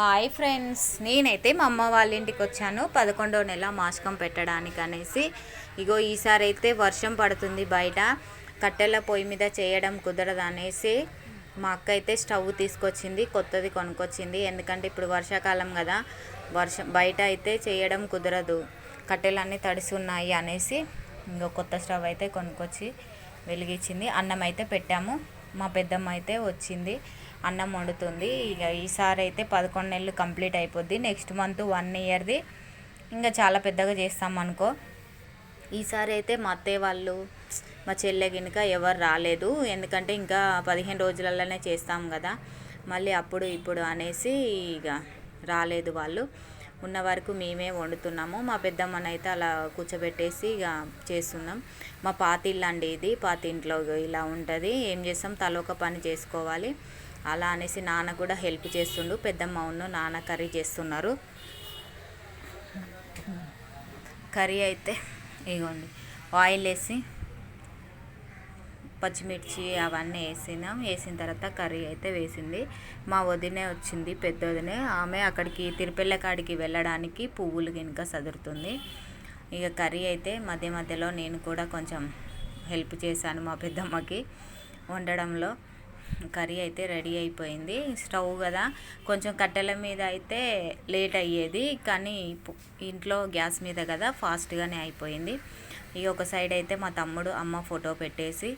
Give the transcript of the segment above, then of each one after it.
Hi friends, నేనైతే మా అమ్మ వాళ్ళ ఇంటికి వచ్చాను 11వ నెల మాసికం పెట్టడానికి అనేసి. ఇగో ఈసారి అయితే వర్షం పడుతుంది, బయట కట్టెల పొయ్యి మీద చేయడం కుదరదు అనేసి మా అక్క అయితే స్టవ్ తీసుకొచ్చింది, కొత్తది కొనుక్కొచ్చింది. ఎందుకంటే ఇప్పుడు వర్షాకాలం కదా, బయట అయితే చేయడం కుదరదు, కట్టెలన్నీ తడిసి ఉన్నాయి అనేసి ఇంకో కొత్త స్టవ్ అయితే కొనుక్కొచ్చి వెలిగించింది. అన్నం అయితే పెట్టాము, మా పెద్దమ్మ అయితే వచ్చింది, అన్నం వండుతుంది. ఇక ఈసారి అయితే 11 నెలలు కంప్లీట్ అయిపోద్ది. నెక్స్ట్ మంత్ 1 ఇయర్ది ఇంకా చాలా పెద్దగా చేస్తాం అనుకో. ఈసారి అయితే మా అత్తయ్య వాళ్ళు, మా చెల్లె గినక ఎవరు రాలేదు, ఎందుకంటే ఇంకా 15 రోజులలోనే చేస్తాం కదా, మళ్ళీ అప్పుడు ఇప్పుడు అనేసి ఇక రాలేదు వాళ్ళు. ఉన్న వరకు మేమే వండుతున్నాము. మా పెద్దమ్మనైతే అలా కూర్చోబెట్టేసి ఇక చేస్తున్నాం. మా పాతిల్లు అండి ఇది, పాతింట్లో ఇలా ఉంటుంది. ఏం చేస్తాం, తలొక పని చేసుకోవాలి. అలా అనేసి నాన్న కూడా హెల్ప్ చేస్తుండు. పెద్దమ్మ ఉన్న నాన్న కర్రీ చేస్తున్నారు. కర్రీ అయితే ఇగోండి, ఆయిల్ వేసి పచ్చిమిర్చి అవన్నీ వేసిన తర్వాత కర్రీ అయితే వేసింది. మా వదినే వచ్చింది, పెద్ద వదినే. ఆమె అక్కడికి తిరుపెళ్ళ కాడికి వెళ్ళడానికి పువ్వులు గినక సదురుతుంది. ఇక కర్రీ అయితే మధ్య మధ్యలో నేను కూడా కొంచెం హెల్ప్ చేశాను మా పెద్దమ్మకి వండడంలో. కర్రీ అయితే రెడీ అయిపోయింది. స్టవ్ కదా, కొంచెం కట్టెల మీద అయితే లేట్ అయ్యేది, కానీ ఇంట్లో గ్యాస్ మీద కదా ఫాస్ట్గానే అయిపోయింది. ఇక ఒక సైడ్ అయితే మా తమ్ముడు అమ్మ ఫోటో పెట్టేసి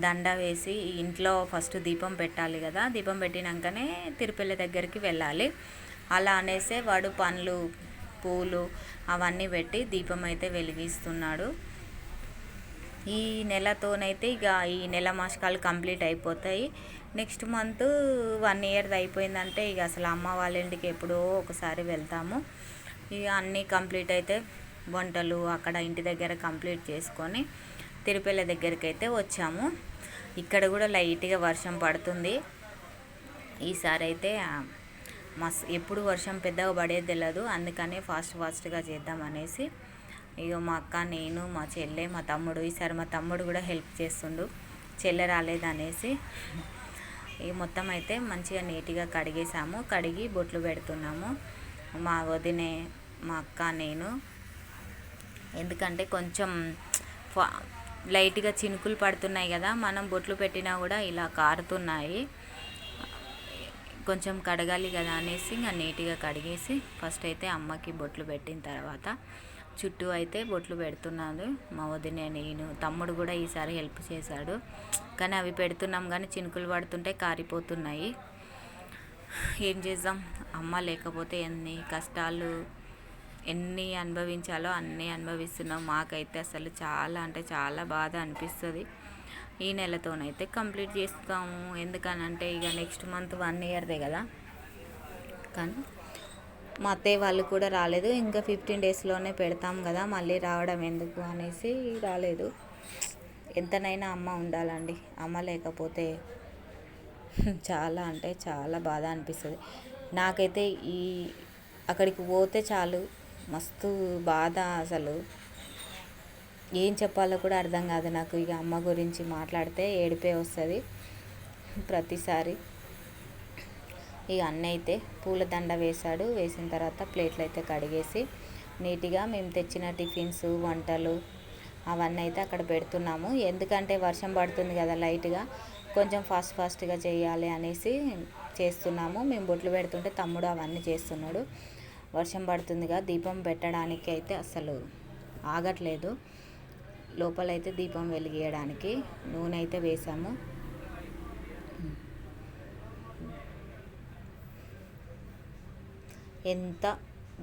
దండ వేసి, ఇంట్లో ఫస్ట్ దీపం పెట్టాలి కదా, దీపం పెట్టినాకనే తిరుపతి దగ్గరికి వెళ్ళాలి. అలా అనేసే వాడు పండ్లు పూలు అవన్నీ పెట్టి దీపం అయితే వెలిగిస్తున్నాడు. ఈ నెలతోనైతే ఇక ఈ నెల మాసికాలు కంప్లీట్ అయిపోతాయి. నెక్స్ట్ మంత్ 1 ఇయర్ది అయిపోయిందంటే ఇక అసలు అమ్మ వాళ్ళ ఇంటికి ఎప్పుడో ఒకసారి వెళ్తాము. ఇక అన్నీ కంప్లీట్ అయితే వంటలు అక్కడ ఇంటి దగ్గర కంప్లీట్ చేసుకొని తిరుపతి దగ్గరికి అయితే వచ్చాము. ఇక్కడ కూడా లైట్గా వర్షం పడుతుంది. ఈసారి అయితే ఎప్పుడు వర్షం పెద్దగా పడేది తెలియదు, అందుకనే ఫాస్ట్గా చేద్దామనేసి ఇక మా అక్క, నేను, మా చెల్లె, మా తమ్ముడు. ఈసారి మా తమ్ముడు కూడా హెల్ప్ చేస్తుండు, చెల్లె రాలేదనేసి. ఇక మొత్తం అయితే మంచిగా నీట్గా కడిగేసాము, కడిగి బొట్లు పెడుతున్నాము మా వదినే, మా అక్క, నేను. ఎందుకంటే కొంచెం లైట్గా చినుకులు పడుతున్నాయి కదా, మనం బొట్లు పెట్టినా కూడా ఇలా కారుతున్నాయి, కొంచెం కడగాలి కదా అనేసి ఇంకా నీట్గా కడిగేసి ఫస్ట్ అయితే అమ్మకి బొట్లు పెట్టిన తర్వాత చుట్టూ అయితే బొట్లు పెడుతున్నాను మా వదిన, నేను. తమ్ముడు కూడా ఈసారి హెల్ప్ చేశాడు, కానీ అవి పెడుతున్నాం కానీ చినుకులు పడుతుంటే కారిపోతున్నాయి. ఏం చేద్దాం, అమ్మ లేకపోతే ఎన్ని కష్టాలు, ఎన్ని అనుభవించాలో అన్నీ అనుభవిస్తున్నాం. మాకైతే అసలు చాలా అంటే చాలా బాధ అనిపిస్తుంది. ఈ నెలతోనైతే కంప్లీట్ చేస్తాము, ఎందుకనంటే ఇక నెక్స్ట్ మంత్ 1 ఇయర్దే కదా. కానీ మా అత్తయ్య వాళ్ళు కూడా రాలేదు, ఇంకా 15 డేస్లోనే పెడతాం కదా, మళ్ళీ రావడం ఎందుకు అనేసి రాలేదు. ఎంతనైనా అమ్మ ఉండాలండి, అమ్మ లేకపోతే చాలా అంటే చాలా బాధ అనిపిస్తుంది. నాకైతే అక్కడికి పోతే చాలు మస్తు బాధ, అసలు ఏం చెప్పాలో కూడా అర్థం కాదు నాకు. ఇక అమ్మ గురించి మాట్లాడితే ఏడిపే వస్తుంది ప్రతిసారి. ఇక అన్న అయితే పూలదండ వేశాడు, వేసిన తర్వాత ప్లేట్లు అయితే కడిగేసి నీట్గా మేము తెచ్చిన టిఫిన్స్, వంటలు అవన్నీ అయితే అక్కడ పెడుతున్నాము. ఎందుకంటే వర్షం పడుతుంది కదా, లైట్గా కొంచెం ఫాస్ట్గా చేయాలి అనేసి చేస్తున్నాము. మేము బొట్లు పెడుతుంటే తమ్ముడు అవన్నీ చేస్తున్నాడు. వర్షం పడుతుందిగా, దీపం పెట్టడానికి అయితే అసలు ఆగట్లేదు. లోపలైతే దీపం వెలిగించడానికి నూనె అయితే వేసాము. ఎంత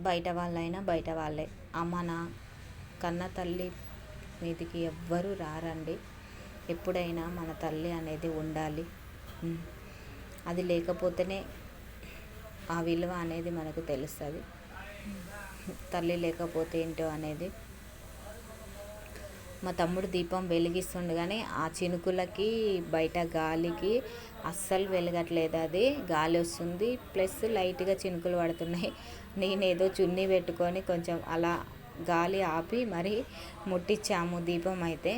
బయట వాళ్ళైనా బయట వాళ్ళే, అమ్మ నా కన్న తల్లి మీదికి ఎవ్వరూ రారండి. ఎప్పుడైనా మన తల్లి అనేది ఉండాలి, అది లేకపోతేనే ఆ విలువ అనేది మనకు తెలుస్తుంది. తల్లి లేకపోతే ఏంటో అనేది. మా తమ్ముడు దీపం వెలిగిస్తుండు కానీ ఆ చినుకులకి బయట గాలికి అస్సలు వెలగట్లేదు, అది గాలి వస్తుంది ప్లస్ లైట్గా చినుకులు పడుతున్నాయి. నేనేదో చున్నీ పెట్టుకొని కొంచెం అలా గాలి ఆపి మరి ముట్టించాము దీపం అయితే.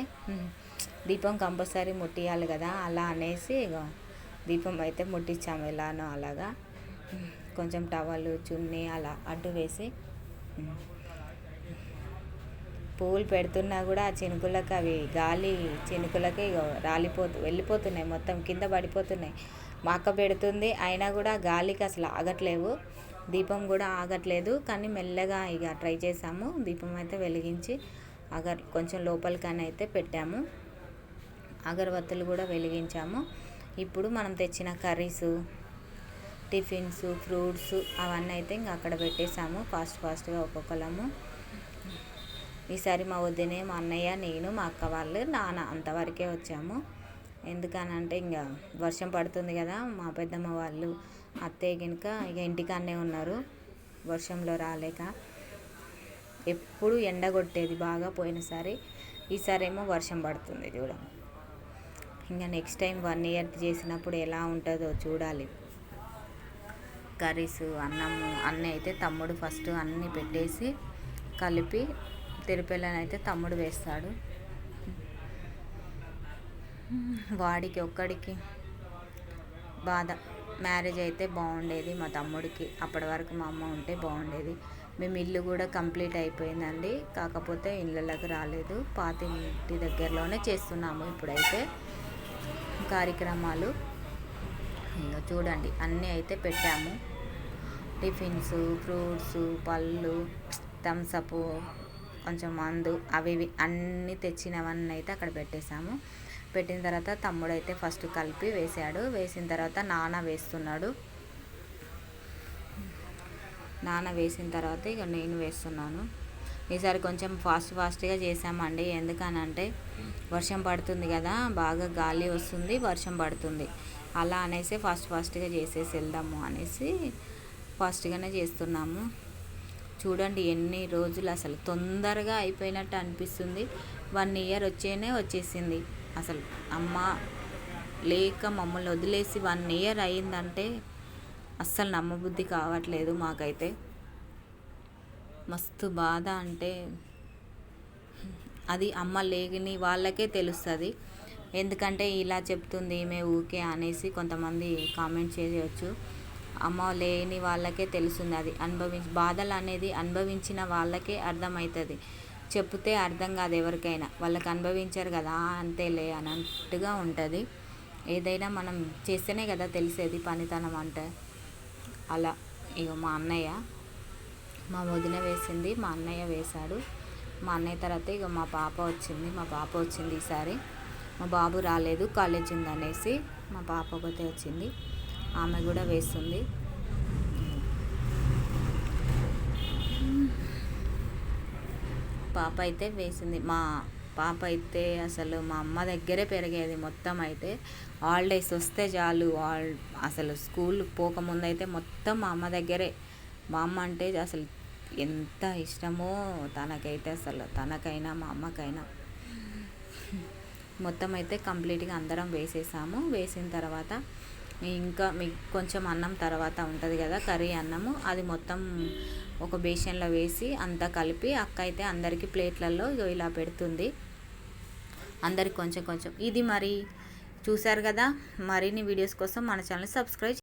దీపం కంపల్సరీ ముట్టియాలి కదా, అలా అనేసి దీపం అయితే ముట్టించాము ఎలానో అలాగా. కొంచెం టవల్ చున్నీ అలా అడ్డు వేసి పువ్వులు పెడుతున్నా కూడా ఆ చినుకులకు అవి గాలి చినుకులకి వెళ్ళిపోతున్నాయి, మొత్తం కింద పడిపోతున్నాయి. మా అక్క పెడుతుంది అయినా కూడా గాలికి అసలు ఆగట్లేవు, దీపం కూడా ఆగట్లేదు. కానీ మెల్లగా ఇక ట్రై చేసాము, దీపం అయితే వెలిగించి కొంచెం లోపలికని అయితే పెట్టాము, అగరబత్తులు కూడా వెలిగించాము. ఇప్పుడు మనం తెచ్చిన కర్రీసు, టిఫిన్స్, ఫ్రూట్స్ అవన్నీ అయితే ఇంక అక్కడ పెట్టేసాము ఫాస్ట్గా ఒక్కొక్కలము. ఈసారి మా వదినే, మా అన్నయ్య, నేను, మా అక్క వాళ్ళు, నాన్న అంతవరకే వచ్చాము. ఎందుకనంటే ఇంకా వర్షం పడుతుంది కదా, మా పెద్దమ్మ వాళ్ళు అత్తయ్య కనుక ఇక ఇంటికాడనే ఉన్నారు, వర్షంలో రాలేక. ఎప్పుడు ఎండ కొట్టేది బాగా పోయినసారి, ఈసారి ఏమో వర్షం పడుతుంది చూడండి. ఇంకా నెక్స్ట్ టైం 1 year చేసినప్పుడు ఎలా ఉంటుందో చూడాలి. కర్రీస్, అన్నము అన్నీ అయితే తమ్ముడు ఫస్ట్ అన్నీ పెట్టేసి కలిపి తిరుపెళ్ళని అయితే తమ్ముడు వేస్తాడు. వాడికి ఒక్కడికి బాధ, మ్యారేజ్ అయితే బాగుండేది మా తమ్ముడికి, అప్పటి వరకు మా అమ్మ ఉంటే బాగుండేది. మేము ఇల్లు కూడా కంప్లీట్ అయిపోయిందండి, కాకపోతే ఇళ్ళకి రాలేదు, పాత ఇంటి దగ్గరలోనే చేస్తున్నాము ఇప్పుడైతే కార్యక్రమాలు. ఇంకా చూడండి అన్నీ అయితే పెట్టాము, టిఫిన్స్, ఫ్రూట్స్, పళ్ళు, థమ్సప్, కొంచెం మందు, అవి అన్నీ తెచ్చినవన్నీ అయితే అక్కడ పెట్టేశాము. పెట్టిన తర్వాత తమ్ముడు అయితే ఫస్ట్ కలిపి వేసాడు, వేసిన తర్వాత నాన్న వేస్తున్నాడు, నాన్న వేసిన తర్వాత ఇక నేను వేస్తున్నాను. ఈసారి కొంచెం ఫాస్ట్గా చేసామండి, ఎందుకనంటే వర్షం పడుతుంది కదా, బాగా గాలి వస్తుంది, వర్షం పడుతుంది, అలా అనేసి ఫాస్ట్గా చేసేసి వెళ్దాము అనేసి ఫాస్ట్గానే చేస్తున్నాము. చూడండి ఎన్ని రోజులు అసలు తొందరగా అయిపోయినట్టు అనిపిస్తుంది. 1 year వచ్చేసింది. అసలు అమ్మ లేక మమ్మల్ని వదిలేసి 1 year అయిందంటే అస్సలు నమ్మబుద్ధి కావట్లేదు మాకైతే. మస్తు బాధ, అంటే అది అమ్మ లేని వాళ్ళకే తెలుస్తుంది. ఎందుకంటే ఇలా చెప్తుంది ఈమె ఊకే అనేసి కొంతమంది కామెంట్ చేయవచ్చు. అమ్మ లేని వాళ్ళకే తెలుస్తుంది, అది బాధలు అనేది అనుభవించిన వాళ్ళకే అర్థమవుతుంది, చెప్తే అర్థం కాదు ఎవరికైనా, వాళ్ళకి అనుభవించారు కదా అంతేలే అన్నట్టుగా ఉంటుంది. ఏదైనా మనం చేస్తేనే కదా తెలిసేది పనితనం అంటే. అలా ఇక మా అన్నయ్య, మా వదిన వేసింది, మా అన్నయ్య వేశాడు. మా అన్నయ్య తర్వాత ఇక మా పాప వచ్చింది ఈసారి. మా బాబు రాలేదు, కాలేజ్ ఉందనేసి మా పాప ఒకతే వచ్చింది, ఆమె కూడా వేస్తుంది. పాప అయితే వేసింది. మా పాప అయితే అసలు మా అమ్మ దగ్గరే పెరిగేది మొత్తం. అయితే హాలిడేస్ వస్తే చాలు, అసలు స్కూల్ పోకముందు అయితే మొత్తం మా అమ్మ దగ్గరే. మా అమ్మ అంటే అసలు ఎంత ఇష్టమో తనకైతే, అసలు తనకైనా మా అమ్మకైనా. మొత్తం అయితే కంప్లీట్గా అందరం వేసేసాము. వేసిన తర్వాత ఇంకా మీకు కొంచెం అన్నం తర్వాత ఉంటుంది కదా కర్రీ అన్నము, అది మొత్తం ఒక బేషన్లో వేసి అంతా కలిపి అక్క అయితే అందరికీ ప్లేట్లలో ఇలా పెడుతుంది, అందరికి కొంచెం. ఇది మరి చూశారు కదా, మరిన్ని వీడియోస్ కోసం మన ఛానల్ సబ్స్క్రైబ్